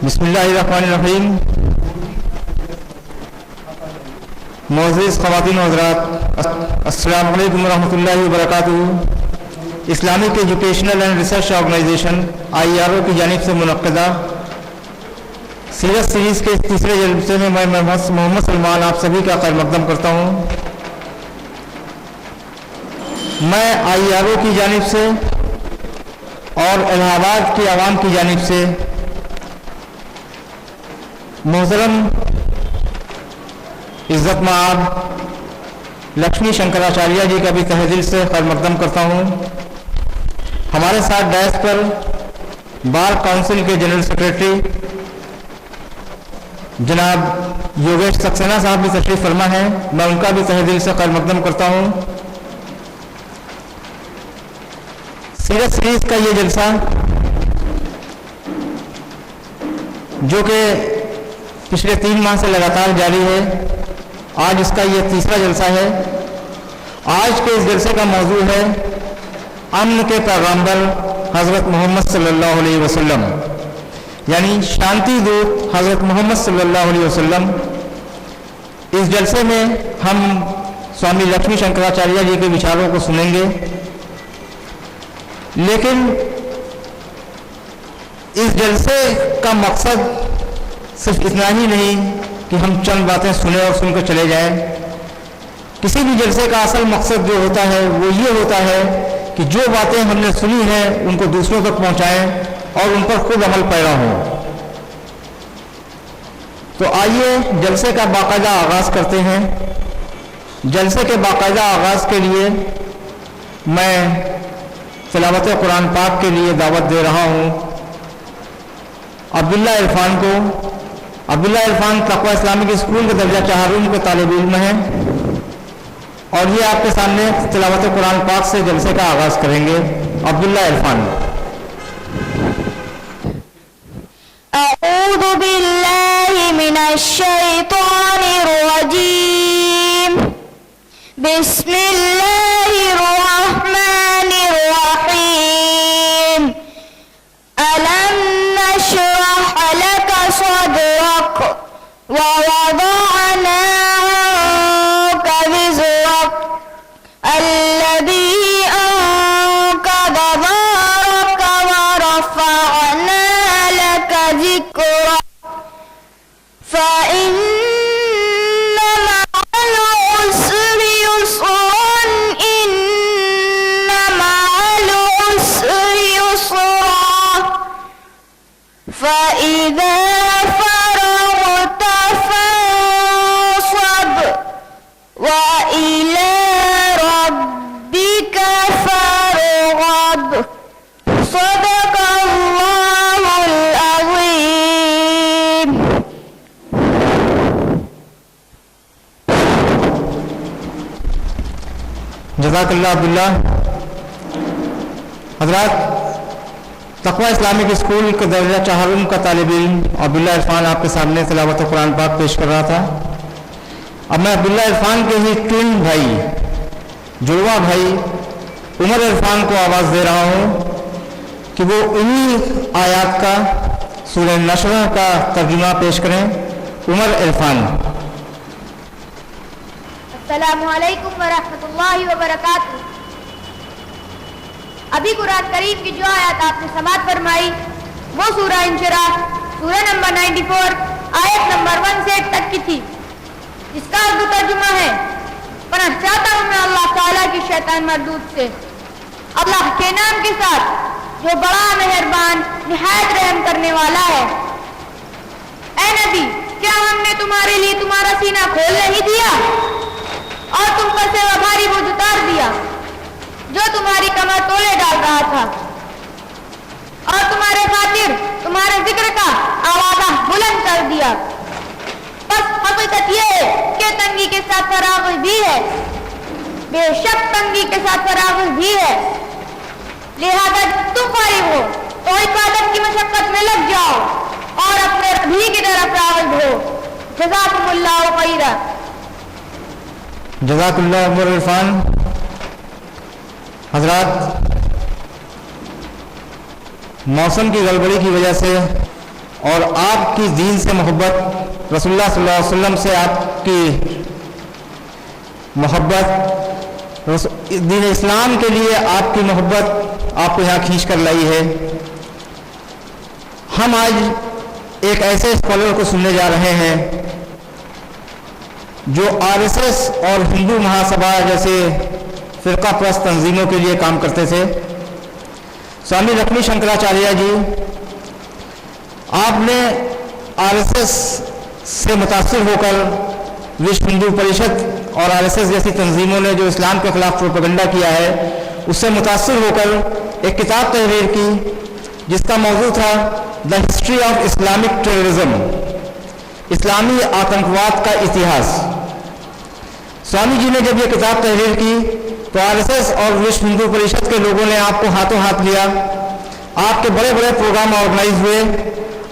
बिस्मिल्लाहिर्रहमानिर्रहीम। मोअज़्ज़िज़ ख़वातीन व हज़रात, अस्सलामु अलैकुम रहमतुल्लाहि व बरकातुहू। Islamic educational and research organisation IERO की जानिब से मुनक़्क़दा सीरत सीरीज़ के तीसरे जलसे में मैं मोहम्मद सलमान आप सभी का खैर मक़दम करता हूँ। मैं IERO की जानिब से और इलाहाबाद की आवाम की जानिब से मोहतरम इज़्ज़त मआब लक्ष्मी शंकराचार्य जी का भी तहे दिल से खैर मक़दम करता हूँ। हमारे साथ डैश पर बार काउंसिल के जनरल सेक्रेटरी जनाब योगेश सक्सेना साहब भी तशरीफ़ फरमा है, मैं उनका भी तहे दिल से खैर मक़दम करता हूँ। सीरत सीरीज़ का ये जलसा जो कि पिछले 3 माह से लगातार जारी है, आज इसका ये तीसरा जलसा है। आज के इस जलसे का मौजू है अमन के पैगंबर हज़रत मोहम्मद सल्लल्लाहु अलैहि वसल्लम, यानी शांति दूत हज़रत मोहम्मद सल्लल्लाहु अलैहि वसल्लम। इस जलसे में हम स्वामी लक्ष्मी शंकराचार्य जी के विचारों को सुनेंगे, लेकिन इस जलसे का मकसद सिर्फ इतना ही नहीं कि हम चंद बातें सुने और सुनकर चले जाएं। किसी भी जलसे का असल मकसद जो होता है वो ये होता है कि जो बातें हमने सुनी हैं उनको दूसरों तक पहुंचाएं और उन पर खुद अमल पैरा हो। तो आइए जलसे का बाकायदा आगाज़ करते हैं। जलसे के बाकायदा आगाज़ के लिए मैं तिलावत कुरान पाक के लिए दावत दे रहा हूँ अब्दुल्ला इरफान को। अब्दुल्ला इरफान तक़वा इस्लामिक स्कूल के दर्जा चाहरुम के तालिब इल्म हैं और ये आपके सामने तिलावत कुरान पाक से जलसे का आगाज़ करेंगे। अब्दुल्ला इरफान। अऊज़ु बिल्लाहि मिनश शैतानिर रजीम। बिस्मिल्लाहिर रहमानिर रहीम। अलम नशरह लक सदरक व वदअना अन्का विज़रक अल्लज़ी अंक़ज़ ज़हरक व रफ़अना लक ज़िक्रक फ़इन्न मअल उसरि युस्रन इन्न मअल उसरि युस्रा फ़इज़ा फ़रग़त फ़ंसब वइला रब्बिक फ़रग़ब। सदक़ल्लाहुल अज़ीम। जज़ाकल्लाह अब्दुल्ला। हज़रात, तक़वा इस्लामिक स्कूल के दर्जा चाहरुम का तालिब इल्म अब्दुल्ला इरफान आपके सामने तिलावत कुरान पाक पेश कर रहा था। अब मैं अब्दुल्ला इरफान के ही ट्विन भाई, जुड़वा भाई उमर इरफान को आवाज़ दे रहा हूँ कि वो इन्हीं आयात का सूरह नशर का तर्जुमा पेश करें। उमर इरफान। अस्सलामु अलैकुम व रहमतुल्लाहि व बरकातुहू। अभी कुरान करीम की जो आयत आपने समाअत फरमाई वो सूरह इंशिराह सूरह नंबर 94 आयत नंबर 1 से 8 तक की थी, जिसका उर्दू तर्जुमा है, पनाह चाहता हूँ मैं अल्लाह ताला की शैतान मरदूद से, अल्लाह के नाम के साथ जो बड़ा मेहरबान निहायत रहम करने वाला है। ऐ नबी, क्या हमने तुम्हारे लिए तुम्हारा सीना खोल नहीं दिया और तुम पर से वह भारी बोझ उतार दिया जो तुम्हारी कमर तोले डाल रहा था, और तुम्हारे खातिर तुम्हारे जिक्र का आवाज़ बुलंद कर दिया। बस हकीकत ये है कि तंगी के साथ फराग़ भी है, बेशक तंगी के साथ फराग़ भी है। लिहाजा तुम फारिग हो तो इबादत की मशक्कत में लग जाओ और अपने रब्बी की तरफ राग़िब हो। जज़ाकुमुल्लाहु खैरा। जज़ाकल्लाह उमर इरफान। हज़रात, मौसम की गड़बड़ी की वजह से اور آپ کی دین سے محبت، رسول اللہ صلی اللہ علیہ وسلم سے آپ کی محبت، دین اسلام کے لیے آپ کی محبت آپ کو یہاں کھینچ کر لائی ہے۔ ہم آج ایک ایسے اسکالر کو سننے جا رہے ہیں جو RSS اور ہندو مہاسبھا جیسے فرقہ پرست تنظیموں کے لیے کام کرتے تھے۔ سوامی لکشمی شنکراچاریہ جی، آپ نے RSS سے متاثر ہو کر وشو ہندو پریشد اور RSS جیسی تنظیموں نے جو اسلام کے خلاف پروپیگنڈا کیا ہے اس سے متاثر ہو کر ایک کتاب تحریر کی جس کا موضوع تھا the history of Islamic terrorism, اسلامی آتنکواد کا اتہاس۔ سوامی جی نے جب یہ کتاب تحریر کی تو RSS اور وشو ہندو پریشد کے لوگوں نے آپ کو ہاتھوں ہاتھ لیا، آپ کے بڑے بڑے پروگرام آرگنائز ہوئے،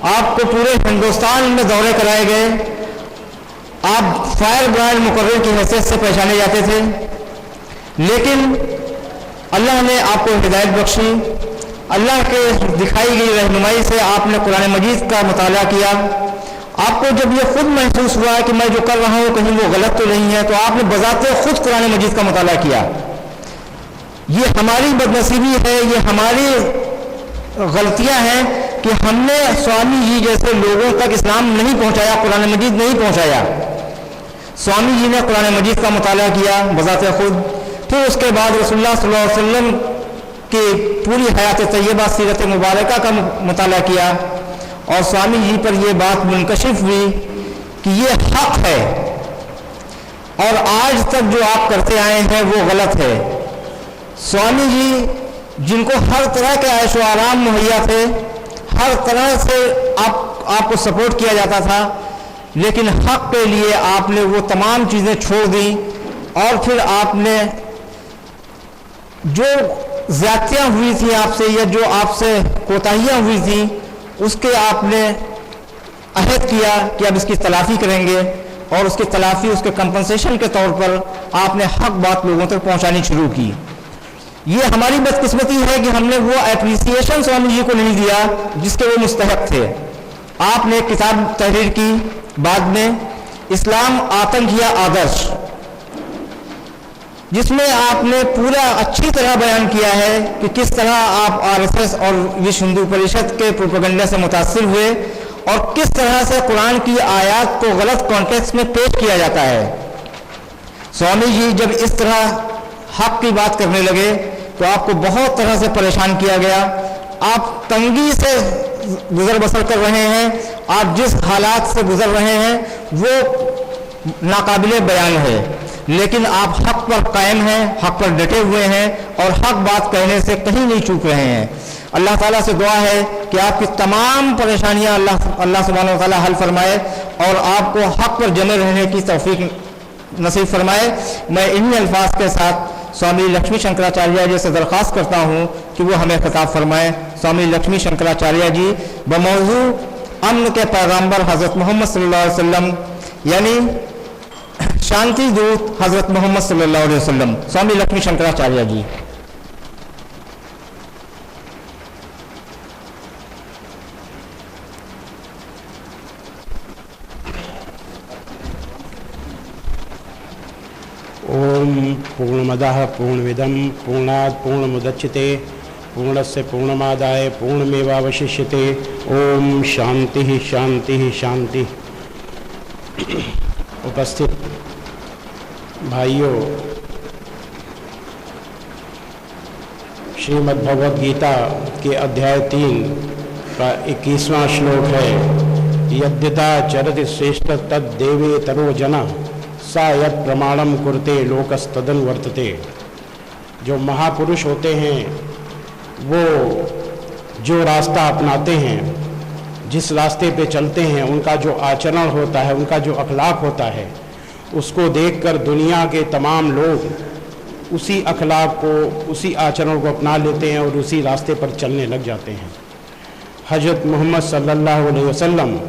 آپ کو پورے ہندوستان میں دورے کرائے گئے، آپ فائر برانڈ مقرر کی حیثیت سے پہچانے جاتے تھے، لیکن اللہ نے آپ کو ہدایت بخشی، اللہ کے دکھائی گئی رہنمائی سے آپ نے قرآن مجید کا مطالعہ کیا۔ آپ کو جب یہ خود محسوس ہوا کہ میں جو کر رہا ہوں کہیں وہ غلط تو نہیں ہے، تو آپ نے بذات خود قرآن مجید کا مطالعہ کیا۔ یہ ہماری بدنصیبی ہے، یہ ہماری غلطیاں ہیں کہ ہم نے سوامی جی جیسے لوگوں تک اسلام نہیں پہنچایا، قرآن مجید نہیں پہنچایا۔ سوامی جی نے قرآن مجید کا مطالعہ کیا بذات خود، پھر اس کے بعد رسول اللہ صلی اللہ علیہ وسلم کی پوری حیات طیبہ سیرت مبارکہ کا مطالعہ کیا، اور سوامی جی پر یہ بات منکشف ہوئی کہ یہ حق ہے اور آج تک جو آپ کرتے آئے ہیں وہ غلط ہے۔ سوامی جی جن کو ہر طرح کے عیش و آرام مہیا تھے، ہر طرح سے آپ کو سپورٹ کیا جاتا تھا، لیکن حق کے لیے آپ نے وہ تمام چیزیں چھوڑ دیں، اور پھر آپ نے جو زیادتیاں ہوئی تھیں آپ سے یا جو آپ سے کوتاہیاں ہوئی تھیں اس کے آپ نے عہد کیا کہ اب اس کی تلافی کریں گے، اور اس کی تلافی، اس کے کمپنسیشن کے طور پر آپ نے حق بات لوگوں تک پہنچانی شروع کی۔ یہ ہماری بدقسمتی ہے کہ ہم نے وہ اپریسیشن سوامی جی کو نہیں دیا جس کے وہ مستحق تھے۔ آپ نے ایک کتاب تحریر کی بعد میں، اسلام آتنک یا آدرش، جس میں آپ نے پورا اچھی طرح بیان کیا ہے کہ کس طرح آپ RSS اور وشو ہندو پریشد کے پروپیگنڈا سے متاثر ہوئے اور کس طرح سے قرآن کی آیات کو غلط کانٹیکسٹ میں پیش کیا جاتا ہے۔ سوامی جی جب اس طرح حق کی بات کرنے لگے تو آپ کو بہت طرح سے پریشان کیا گیا، آپ تنگی سے گزر بسر کر رہے ہیں، آپ جس حالات سے گزر رہے ہیں وہ ناقابل بیان ہے، لیکن آپ حق پر قائم ہیں، حق پر ڈٹے ہوئے ہیں اور حق بات کہنے سے کہیں نہیں چوک رہے ہیں۔ اللہ تعالیٰ سے دعا ہے کہ آپ کی تمام پریشانیاں اللہ سبحانہ و تعالیٰ حل فرمائے اور آپ کو حق پر جمے رہنے کی توفیق نصیب فرمائے۔ میں انہی الفاظ کے ساتھ سوامی لکشمی شنکراچاریہ جی سے درخواست کرتا ہوں کہ وہ ہمیں خطاب فرمائیں۔ سوامی لکشمی شنکراچاریہ جی بموضوع امن کے پیغمبر حضرت محمد صلی اللہ علیہ وسلم، یعنی شانتی دوت حضرت محمد صلی اللہ علیہ وسلم، سوامی لکشمی شنکراچاریہ جی۔ ओम पूर्णमदः पूर्णमिदं पूर्णात् पूर्णमुदच्यते पूर्णस्य पूर्णमादाय पूर्णमेवावशिष्यते। ओम शांति शांति शांति। उपस्थित भाइयों, श्रीमद् भगवद गीता के अध्याय 3 का 21वां श्लोक है, यद्यथा चरति श्रेष्ठ तद देवे तरो जना सा यत् प्रमाणम कुरते लोकस्तदन वर्तते। जो महापुरुष होते हैं वो जो रास्ता अपनाते हैं, जिस रास्ते पे चलते हैं, उनका जो आचरण होता है, उनका जो अखलाक होता है, उसको देखकर दुनिया के तमाम लोग उसी अखलाक को, उसी आचरण को अपना लेते हैं और उसी रास्ते पर चलने लग जाते हैं। हजरत मोहम्मद सल्लल्लाहु अलैहि वसल्लम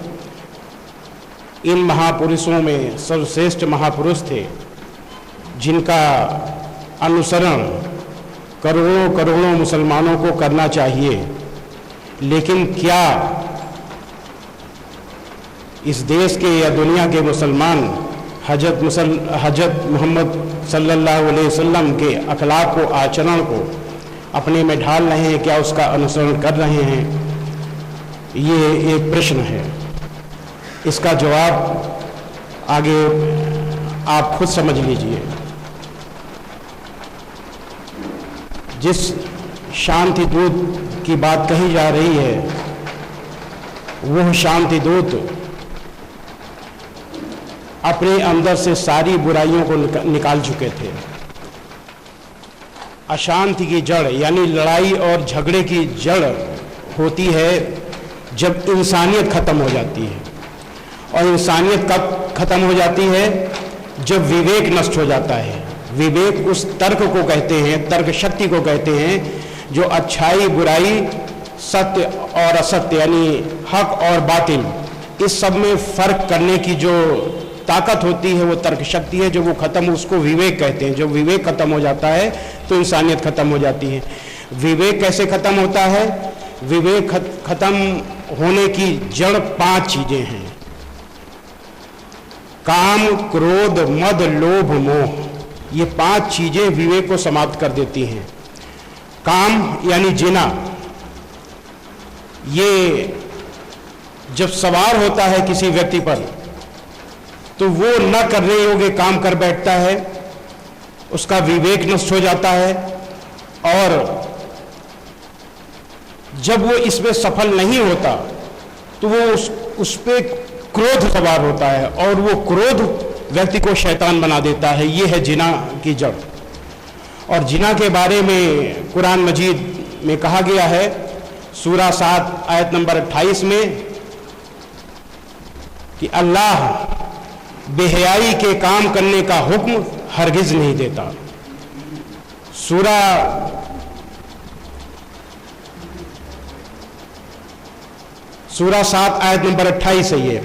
इन महापुरुषों में सर्वश्रेष्ठ महापुरुष थे, जिनका अनुसरण करोड़ों करोड़ों मुसलमानों को करना चाहिए। लेकिन क्या इस देश के या दुनिया के मुसलमान हजरत मोहम्मद सल्लल्लाहु अलैहि वसल्लम के अखलाक को, आचरण को अपने में ढाल रहे हैं, क्या उसका अनुसरण कर रहे हैं, ये एक प्रश्न है। इसका जवाब आगे आप खुद समझ लीजिए। जिस शांति दूत की बात कही जा रही है, वह शांति दूत अपने अंदर से सारी बुराइयों को निकाल चुके थे। अशांति की जड़ यानी लड़ाई और झगड़े की जड़ होती है जब इंसानियत खत्म हो जाती है, और इंसानियत कब खत्म हो जाती है? जब विवेक नष्ट हो जाता है। विवेक उस तर्क को कहते हैं, तर्क शक्ति को कहते हैं, जो अच्छाई बुराई, सत्य और असत्य यानी हक और बातिल, इस सब में फर्क करने की जो ताकत होती है वो तर्क शक्ति है। जो वो खत्म, उसको विवेक कहते हैं। जब विवेक खत्म हो जाता है तो इंसानियत खत्म हो जाती है। विवेक कैसे खत्म होता है? विवेक खत्म होने की जड़ 5 चीजें हैं: काम, क्रोध, मद, लोभ, मोह। ये 5 चीजें विवेक को समाप्त कर देती हैं। काम यानी जिना, ये जब सवार होता है किसी व्यक्ति पर तो वो न करने योग्य काम कर बैठता है, उसका विवेक नष्ट हो जाता है, और जब वो इसमें सफल नहीं होता तो वो उस पे क्रोध सवार होता है, और वो क्रोध व्यक्ति को शैतान बना देता है। ये है जिना की जड़। और जिना के बारे में कुरान मजीद में कहा गया है, सूरा 7 आयत नंबर 28 में, कि अल्लाह बेहयाई के काम करने का हुक्म हरगिज नहीं देता। सूरा 7 आयत नंबर 28 है ये।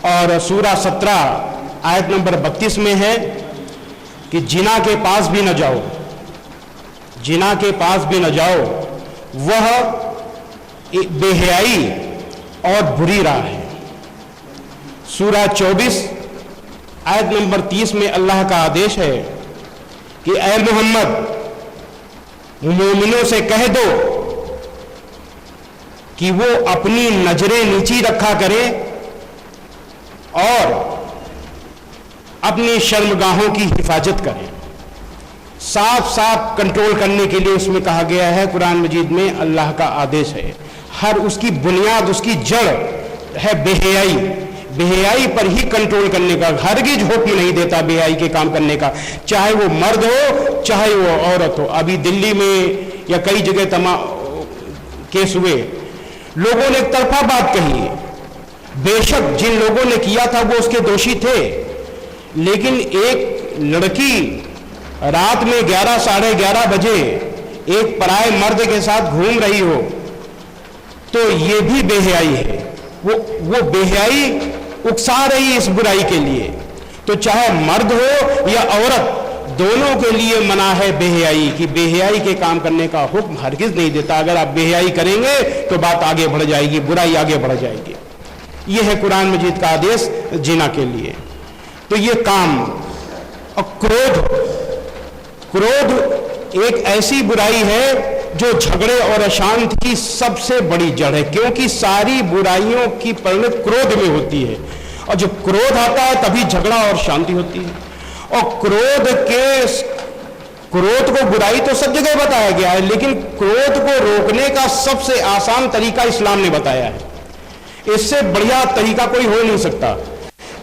और सूरा 17 आयत नंबर 32 में है कि जिना के पास भी न जाओ, जिना के पास भी न जाओ, वह बेहयाई और बुरी राह है। सूरा 24 आयत नंबर 30 में अल्लाह का आदेश है कि ऐ मोहम्मद, मोमिनों से कह दो कि वो अपनी नजरें नीची रखा करें और अपनी शर्मगाहों की हिफाजत करें। साफ साफ कंट्रोल करने के लिए उसमें कहा गया है, कुरान मजीद में अल्लाह का आदेश है। हर उसकी बुनियाद, उसकी जड़ है बेहयाई। बेहयाई पर ही कंट्रोल करने का हरगिज हुक्म नहीं देता बेहयाई के काम करने का, चाहे वो मर्द हो चाहे वो औरत हो। अभी दिल्ली में या कई जगह केस हुए, लोगों ने एक तरफा बात कही है। बेशक जिन लोगों ने किया था वो उसके दोषी थे, लेकिन एक लड़की रात में 11 साढ़े 11 बजे एक पराये मर्द के साथ घूम रही हो तो ये भी बेहयाई है। वो बेहयाई उकसा रही इस बुराई के लिए। तो चाहे मर्द हो या औरत, दोनों के लिए मना है बेहयाई, कि बेहयाई के काम करने का हुक्म हरगिज नहीं देता। अगर आप बेहयाई करेंगे तो बात आगे बढ़ जाएगी, बुराई आगे बढ़ जाएगी। यह है कुरान मजीद का आदेश जिना के लिए। तो ये काम। और क्रोध एक ऐसी बुराई है जो झगड़े और अशांति की सबसे बड़ी जड़ है, क्योंकि सारी बुराइयों की परिणत क्रोध में होती है, और जब क्रोध आता है तभी झगड़ा और शांति होती है। और क्रोध को बुराई तो सब जगह बताया गया है, लेकिन क्रोध को रोकने का सबसे आसान तरीका इस्लाम ने बताया है। इससे बढ़िया तरीका कोई हो नहीं सकता।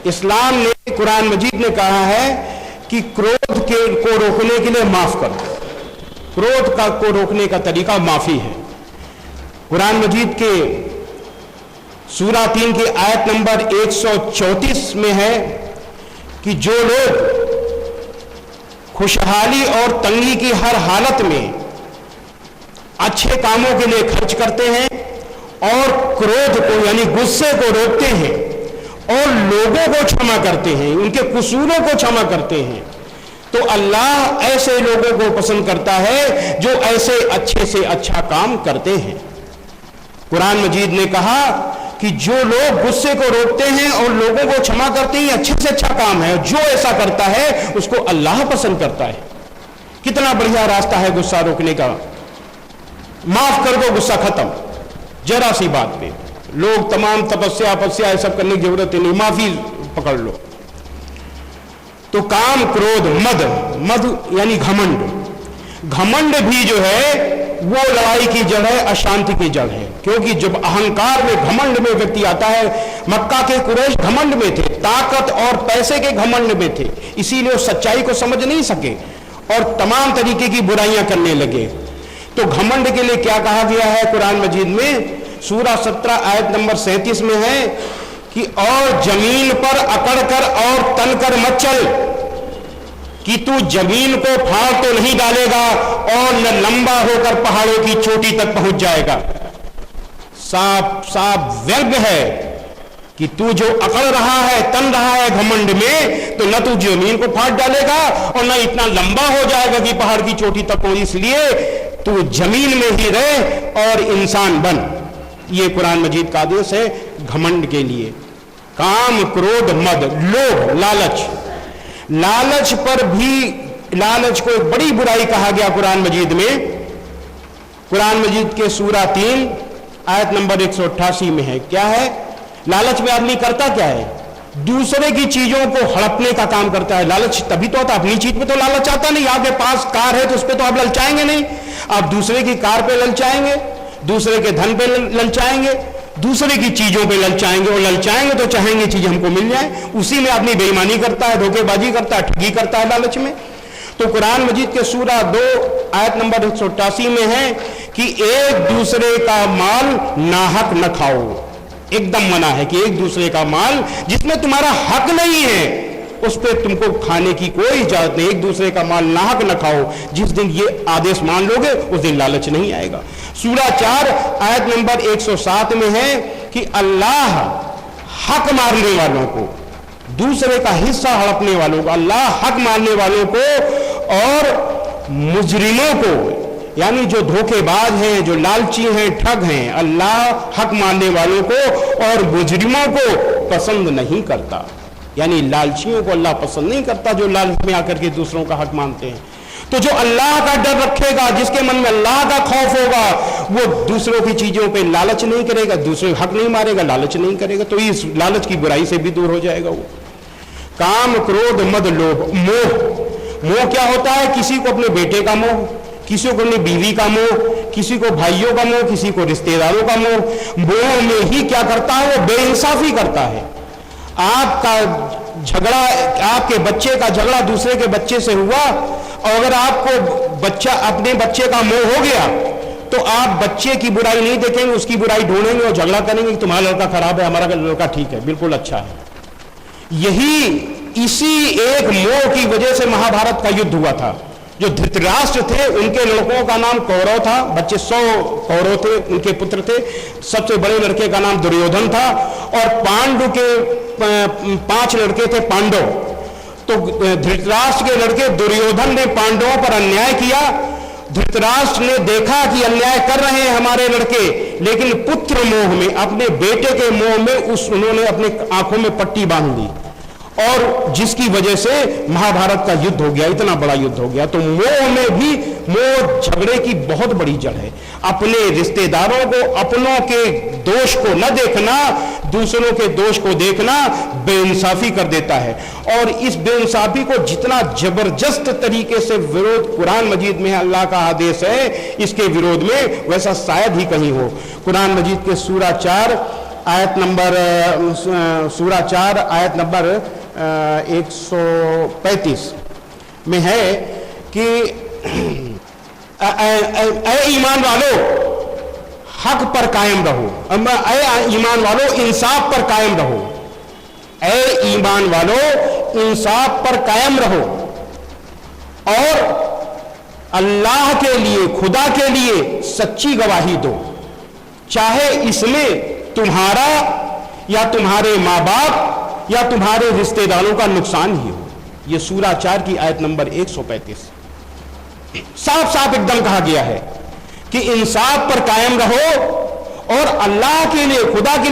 इस्लाम ने, कुरान मजीद ने कहा है कि क्रोध को रोकने के लिए माफ कर दो। क्रोध को रोकने का तरीका माफी है। कुरान मजीद के सूरा 3 की आयत नंबर 134 में है कि जो लोग खुशहाली और तंगी की हर हालत में अच्छे कामों के लिए खर्च करते हैं और क्रोध को यानी गुस्से को रोकते हैं और लोगों को क्षमा करते हैं, उनके कसूरों को क्षमा करते हैं, तो अल्लाह ऐसे लोगों को पसंद करता है जो ऐसे अच्छे से अच्छा काम करते हैं। कुरान मजीद ने कहा کہ جو لوگ غصے کو روکتے ہیں اور لوگوں کو क्षमा کرتے ہیں اچھے سے اچھا کام ہے, جو ایسا کرتا ہے اس کو اللہ پسند کرتا ہے. کتنا بڑھیا راستہ ہے غصہ روکنے کا. معاف کر دو, غصہ ختم. ذرا سی بات پہ لوگ تمام تپسیا یہ سب کرنے کی ضرورت نہیں, معافی پکڑ لو. تو کام, کرودھ, مد یعنی گھمنڈ. گھمنڈ بھی جو ہے وہ لڑائی کی جڑ ہے, اشانتی کی جڑ ہے. کیونکہ جب اہنکار میں, گھمنڈ میں ویکتی آتا ہے, مکہ کے قریش گھمنڈ میں تھے, طاقت اور پیسے کے گھمنڈ میں تھے, اسی لیے وہ سچائی کو سمجھ نہیں سکے اور تمام طریقے کی برائیاں کرنے لگے. تو گھمنڈ کے لیے کیا کہا گیا ہے قرآن مجید میں؟ سورہ 17 آیت نمبر 37 میں ہے کہ اور زمین پر اکڑ کر اور تن کر مت چل, کہ تو زمین کو پھاڑ تو نہیں ڈالے گا اور نہ لمبا ہو کر پہاڑوں کی چوٹی تک پہنچ جائے گا. صاف ورگ ہے کہ تو جو اکڑ رہا ہے, تن رہا ہے گھمنڈ میں, تو نہ تو زمین کو پھاڑ ڈالے گا اور نہ اتنا لمبا ہو جائے گا کہ پہاڑ کی چوٹی تک پہنچ. اس لیے تو زمین میں ہی رہ اور انسان بن. یہ قرآن مجید کا آدیش ہے گھمنڈ کے لیے. کام, کرودھ, مد, لوبھ, لالچ. لالچ پر بھی, لالچ کو ایک بڑی برائی کہا گیا قرآن مجید میں. قرآن مجید کے سورہ 3 آیت نمبر 188 میں ہے. کیا ہے لالچ میں؟ آدمی کرتا کیا ہے؟ دوسرے کی چیزوں کو ہڑپنے کا کام کرتا ہے. لالچ تبھی تو ہوتا, اپنی چیز پہ تو لالچ آتا نہیں. آپ کے پاس کار ہے تو اس پہ تو آپ للچائیں گے نہیں, آپ دوسرے کی کار پہ للچائیں گے, دوسرے کے دھن پہ للچائیں گے, دوسرے کی چیزوں پہ للچائیں گے. اور للچائیں گے تو چاہیں گے چیزیں ہم کو مل جائیں. اسی میں آدمی بے ایمانی کرتا ہے, دھوکے بازی کرتا ہے, ٹھگی کرتا ہے لالچ میں. تو قرآن مجید کے سورہ 2 آیت نمبر 188 میں ہے کہ ایک دوسرے کا مال ناحق نہ کھاؤ. ایک دم منع ہے کہ ایک دوسرے کا مال جس میں تمہارا حق نہیں ہے اس پہ تم کو کھانے کی کوئی اجازت نہیں. ایک دوسرے کا مال ناحق نہ کھاؤ. جس دن یہ آدیش مان لو گے اس دن لالچ نہیں آئے گا. سورہ 4 آیت نمبر 107 میں ہے کہ اللہ حق مارنے والوں کو, دوسرے کا حصہ ہڑپنے والوں کو, اللہ حق مارنے والوں کو اور مجرموں کو, یعنی جو دھوکے باز ہیں, جو لالچی ہیں, ٹھگ ہیں, اللہ حق ماننے والوں کو اور مجرموں کو پسند نہیں کرتا. یعنی لالچیوں کو اللہ پسند نہیں کرتا جو لالچ میں آ کر کے دوسروں کا حق مانتے ہیں. تو جو اللہ کا ڈر رکھے گا, جس کے من میں اللہ کا خوف ہوگا, وہ دوسروں کی چیزوں پہ لالچ نہیں کرے گا, دوسرے حق نہیں مارے گا, لالچ نہیں کرے گا. تو اس لالچ کی برائی سے بھی دور ہو جائے گا. وہ کام, کرودھ, مد, لوبھ. موہ کیا ہوتا ہے؟ کسی کو اپنے بیٹے کا موہ, کسی کو اپنی بیوی کا موہ, کسی کو بھائیوں کا موہ, کسی کو رشتہ داروں کا موہ. موہ میں ہی کیا کرتا ہے؟ وہ بے انصافی کرتا ہے. آپ کا جھگڑا, آپ کے بچے کا جھگڑا دوسرے کے بچے سے ہوا, اور اگر آپ کو بچہ, اپنے بچے کا موہ ہو گیا تو آپ بچے کی برائی نہیں دیکھیں گے, اس کی برائی ڈھونڈیں گے اور جھگڑا کریں گے کہ تمہارا لڑکا خراب ہے, ہمارا لڑکا ٹھیک ہے, بالکل اچھا ہے. یہی اسی ایک موہ کی وجہ سے مہا بھارت کا یدھ ہوا تھا. جو دھرتراشٹر تھے ان کے لڑکوں کا نام کورو تھا, بچے 100 کورو تھے, ان کے پتر تھے. سب سے بڑے لڑکے کا نام دریودھن تھا, اور پانڈو کے 5 لڑکے تھے پانڈو. تو دھرتراشٹر کے لڑکے دریودھن نے پانڈووں پر انیائے کیا. دھرتراشٹر نے دیکھا کہ انیائے کر رہے ہیں ہمارے لڑکے, لیکن پتر موہ میں, اپنے بیٹے کے موہ میں انہوں نے اپنے آنکھوں میں پٹی باندھ دی, اور جس کی وجہ سے مہا بھارت کا یدھ ہو گیا, اتنا بڑا یدھ ہو گیا. تو موہ میں بھی, موہ جھگڑے کی بہت بڑی جڑ ہے. اپنے رشتہ داروں کو, اپنوں کے دوش کو نہ دیکھنا, دوسروں کے دوش کو دیکھنا بے انصافی کر دیتا ہے. اور اس بے انصافی کو جتنا زبردست طریقے سے ورود قرآن مجید میں اللہ کا آدیش ہے اس کے ورود میں, ویسا شاید ہی کہیں ہو. قرآن مجید کے سورہ 4 آیت نمبر 135 میں ہے کہ اے ایمان والو حق پر قائم رہو, اے ایمان والو انصاف پر قائم رہو, اے ایمان والو انصاف پر قائم رہو, اور اللہ کے لیے, خدا کے لیے سچی گواہی دو, چاہے اس میں تمہارا یا تمہارے ماں باپ یا تمہارے رشتہ داروں کا نقصان ہی ہو. یہ سورہ 4 کی آیت نمبر 135 صاف صاف ایک دم کہا گیا ہے کہ انصاف پر قائم رہو اور اللہ کے لیے, خدا کے